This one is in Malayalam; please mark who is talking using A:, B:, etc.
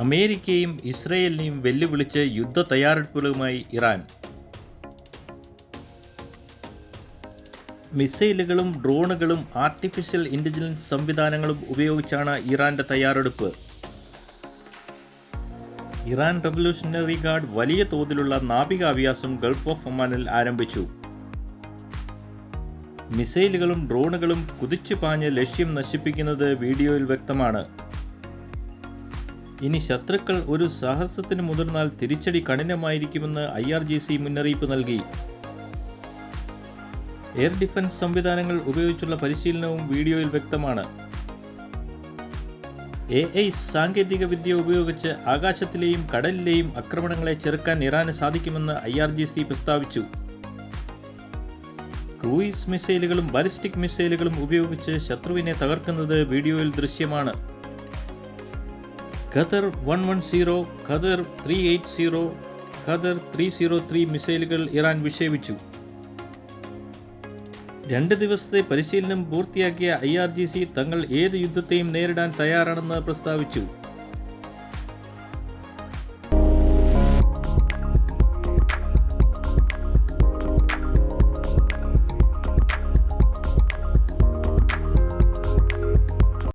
A: അമേരിക്കയും ഇസ്രയേലിനെയും വെല്ലുവിളിച്ച് യുദ്ധ തയ്യാറെടുപ്പുകളുമായി ഇറാൻ. മിസൈലുകളും ഡ്രോണുകളും ആർട്ടിഫിഷ്യൽ ഇൻ്റലിജൻസ് സംവിധാനങ്ങളും ഉപയോഗിച്ചാണ് ഇറാന്റെ തയ്യാറെടുപ്പ്. ഇറാൻ റവല്യൂഷണറി ഗാർഡ് വലിയ തോതിലുള്ള നാവികാഭ്യാസം ഗൾഫ് ഓഫ് ഒമാനിൽ ആരംഭിച്ചു. മിസൈലുകളും ഡ്രോണുകളും കുതിച്ചു പാഞ്ഞ് ലക്ഷ്യം നശിപ്പിക്കുന്നത് വീഡിയോയിൽ വ്യക്തമാണ്. ഇനി ശത്രുക്കൾ ഒരു സാഹസത്തിന് മുതിർന്നാൽ തിരിച്ചടി കഠിനമായിരിക്കുമെന്ന് IRGC മുന്നറിയിപ്പ് നൽകി. എയർ ഡിഫൻസ് സംവിധാനങ്ങൾ ഉപയോഗിച്ചുള്ള പരിശീലനവും വീഡിയോയിൽ വ്യക്തമാണ്. AI സാങ്കേതിക വിദ്യ ഉപയോഗിച്ച് ആകാശത്തിലെയും കടലിലെയും ആക്രമണങ്ങളെ ചെറുക്കാൻ ഇറാന് സാധിക്കുമെന്ന് IRGC പ്രസ്താവിച്ചു. ക്രൂയിസ് മിസൈലുകളും ബാലിസ്റ്റിക് മിസൈലുകളും ഉപയോഗിച്ച് ശത്രുവിനെ തകർക്കുന്നത് വീഡിയോയിൽ ദൃശ്യമാണ്. ഖദർ 110, ഖദർ 380, ഖദർ 303 മിസൈലുകൾ ഇറാൻ വിക്ഷേപിച്ചു. 2 ദിവസത്തെ പരിശീലനം പൂർത്തിയാക്കിയ IRGC തങ്ങൾ ഏത് യുദ്ധത്തെയും നേരിടാൻ തയ്യാറാണെന്ന് പ്രസ്താവിച്ചു.